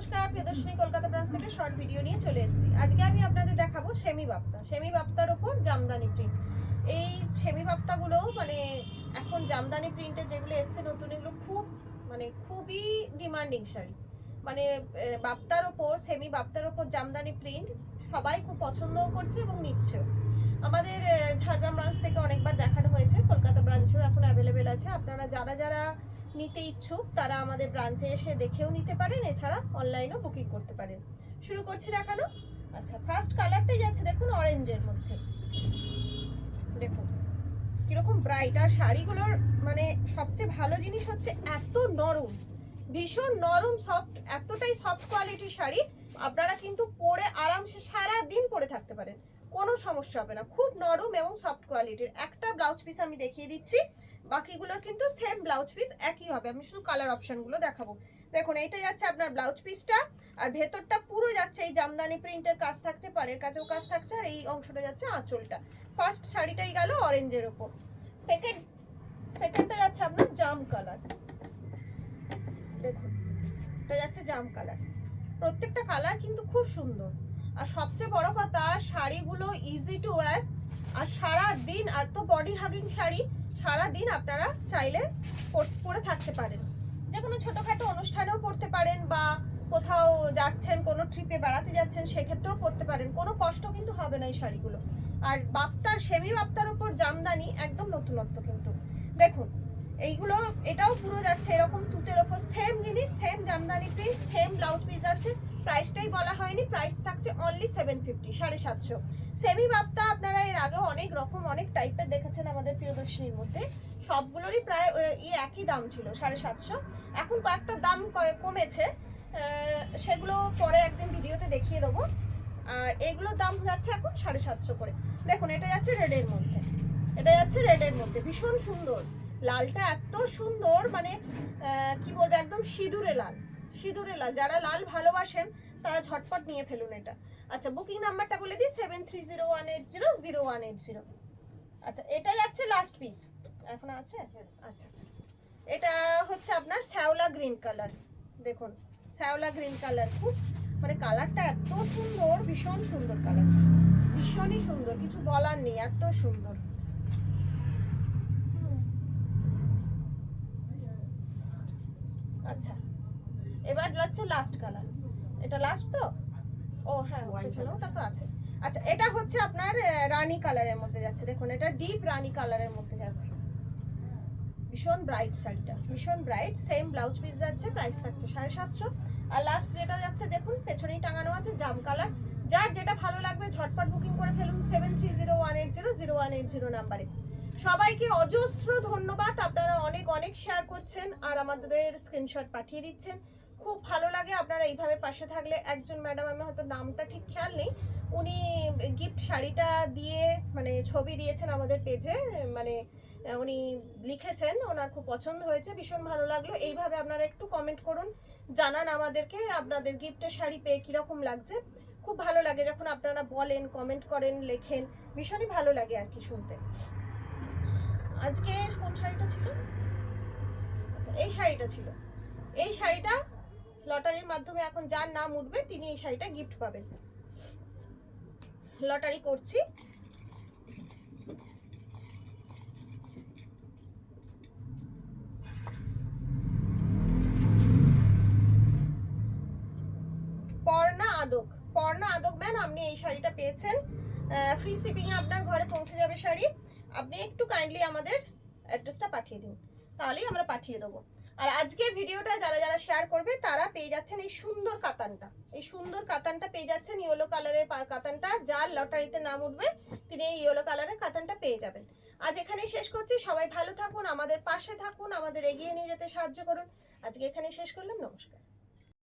নমস্কার, প্রিয়দর্শিনী কলকাতা ব্রাঞ্চ থেকে short video নিয়ে চলে এসেছি। আজকে আমি আপনাদের দেখাবো সেমি বাপ্তা। সেমি বাপ্তার ওপর জামদানি প্রিন্ট। এই সেমি বাপ্তাগুলো মানে এখন জামদানি প্রিন্টে যেগুলো এসছে নতুন, এগুলো খুবই ডিমান্ডিং শাড়ি। মানে বাপ্তার ওপর, সেমি বাপ্তার ওপর জামদানি প্রিন্ট সবাই খুব পছন্দও করছে এবং নিচ্ছেও। আমাদের ঝাড়গ্রাম ব্রাঞ্চ থেকে অনেকবার দেখানো হয়েছে, কলকাতা ব্রাঞ্চেও এখন অ্যাভেলেবেল আছে। আপনারা যারা নিতে ইচ্ছুক তারা আমাদের ব্রাঞ্চে এসে দেখেও নিতে পারেন, এছাড়া অনলাইনেও বুকিং করতে পারেন। শুরু করছি দেখানো। আচ্ছা, ফার্স্ট কালারটাই যাচ্ছে দেখুন অরেঞ্জের মধ্যে। দেখুন কিরকম ব্রাইট, আর শাড়িগুলোর মানে সবচেয়ে ভালো জিনিস হচ্ছে এত নরম, ভীষণ নরম, সফট, এতটাই সফট কোয়ালিটির শাড়ি। আপনারা কিন্তু পরে আরামসে সারা দিন পরে থাকতে পারেন, কোনো সমস্যা হবে না। খুব নরম এবং সফট কোয়ালিটির। একটা ব্লাউজ পিস আমি দেখিয়ে দিচ্ছি, বাকিগুলোর কিন্তু সেম ব্লাউজ পিস একই হবে। আমি শুধু কালার অপশনগুলো দেখাবো। দেখুন এইটা যাচ্ছে আপনার ব্লাউজ পিসটা, আর ভেতরটা পুরো যাচ্ছে এই জামদানি প্রিন্টের কাজ থাকছে, পাড়ের কাছেও কাজ থাকছে, আর এই অংশটা যাচ্ছে আঁচলটা। ফার্স্ট শাড়িটাই গেল অরেঞ্জের ওপর। সেকেন্ডটা যাচ্ছে আপনার জাম কালার। দেখুন এটা যাচ্ছে জাম কালার। প্রত্যেকটা কালার কিন্তু খুব সুন্দর, আর সবচেয়ে বড় কথা শাড়িগুলো ইজি টু ওয়্যার। আর সারা দিন, আর তো বডি হাগিং শাড়ি, সারা দিন আপনারা চাইলে পরে থাকতে পারেন। যে কোনো ছোটখাটো অনুষ্ঠানেও পরতে পারেন, বা কোথাও যাচ্ছেন, কোনো ট্রিপে বেড়াতে যাচ্ছেন, সেক্ষেত্রেও পরতে পারেন। কোনো কষ্ট কিন্তু হবে না এই শাড়িগুলো। আর বাপ্তার, সেমি বাপ্তার উপর জামদানি একদম নতুনত্ব কিন্তু। দেখুন এইগুলো, এটাও পুরো যাচ্ছে এরকম তুতের ওপর, সেম জিনিস, same Jamdani print, same blouse piece আছে। প্রাইসটাই বলা হয়নি, প্রাইস থাকছে অনলি 750, 750। সেমি বাপ্তা আপনারা এর আগে অনেক রকম, অনেক টাইপের দেখেছেন আমাদের প্রিয়দর্শিনীর মধ্যে। সবগুলোরই প্রায় একই দাম ছিল 750। এখন কয়েকটা দাম কমেছে, সেগুলো পরে একদিন ভিডিওতে দেখিয়ে দেবো। আর এগুলোর দাম যাচ্ছে এখন 750 করে। দেখুন এটা যাচ্ছে রেডের মধ্যে, এটা যাচ্ছে রেডের মধ্যে, ভীষণ সুন্দর। লালটা এত সুন্দর, মানে কি বলবো, একদম সিঁদুরে লাল, সিঁদুরে লাল। যারা লাল ভালোবাসেন তারা ঝটপট নিয়ে ফেলুন এটা। আচ্ছা, বুকিং নাম্বারটা বলে দিই, 7301800180। আচ্ছা, এটা যাচ্ছে লাস্ট পিস, এখন আছে। আচ্ছা আচ্ছা, এটা হচ্ছে আপনার শ্যাওলা গ্রিন কালার। দেখুন শ্যাওলা গ্রিন কালার, খুব মানে কালারটা এত সুন্দর, ভীষণ সুন্দর কালার, ভীষণই সুন্দর, কিছু বলার নেই, এত সুন্দর। আচ্ছা, এবার যাচ্ছে লাস্ট কালার। এটা লাস্ট তো? ও হ্যাঁ, ওটা তো আছে। আচ্ছা, এটা হচ্ছে আপনার রানী কালারের মধ্যে যাচ্ছে। দেখুন এটা ডিপ রানী কালারের মধ্যে যাচ্ছে, ভীষণ ব্রাইট শাড়িটা, ভীষণ ব্রাইট। সেম ব্লাউজ পিস যাচ্ছে, প্রাইস থাকছে 750। আর লাস্ট যেটা যাচ্ছে দেখুন, পেছনেই টাঙানো আছে জাম কালার। যার যেটা ভালো লাগবে ঝটপট বুকিং করে ফেলুন 7301800180 নাম্বারে। সবাইকে অজস্র ধন্যবাদ, আপনারা অনেক অনেক শেয়ার করছেন আর আমাদের স্ক্রিনশট পাঠিয়ে দিচ্ছেন। খুব ভালো লাগে আপনারা এইভাবে পাশে থাকলে। একজন ম্যাডাম, আমি হয়তো নামটা ঠিক খেয়াল নেই, উনি গিফট শাড়িটা দিয়ে মানে ছবি দিয়েছেন আমাদের পেজে, মানে উনি লিখেছেন ওনার খুব পছন্দ হয়েছে, ভীষণ ভালো লাগলো। এইভাবে আপনারা একটু কমেন্ট করুন, জানান আমাদেরকে আপনাদের গিফটের শাড়ি পেয়ে কীরকম লাগছে। খুব ভালো লাগে যখন আপনারা বলেন, কমেন্ট করেন, লেখেন, ভীষণই ভালো লাগে আর কি শুনতে। আজকে কোন শাড়িটা ছিল? আচ্ছা, এই শাড়িটা ছিল। এই শাড়িটা লটারির মাধ্যমে এখন যার নাম উঠবে তিনি এই শাড়িটা গিফট পাবেন। লটারি করছি। পর্ণা আদক ম্যান, আপনি এই শাড়িটা পেয়েছেন। ফ্রি শিপিং এ আপনার ঘরে পৌঁছে যাবে শাড়ি। আপনি একটু কাইন্ডলি আমাদের অ্যাড্রেসটা পাঠিয়ে দিন, তাহলেই আমরা পাঠিয়ে দেবো। আর আজকের ভিডিওটা যারা শেয়ার করবে তারা পেয়ে যাচ্ছেন এই সুন্দর কাতানটা। এই সুন্দর কাতানটা পেয়ে যাচ্ছেন, ইয়েলো কালারের কাতানটা। যার লটারিতে নাম উঠবে তিনি এই ইয়েলো কালারের কাতানটা পেয়ে যাবেন। আজ এখানেই শেষ করছি। সবাই ভালো থাকুন, আমাদের পাশে থাকুন, আমাদের এগিয়ে নিয়ে যেতে সাহায্য করুন। আজকে এখানেই শেষ করলাম। নমস্কার।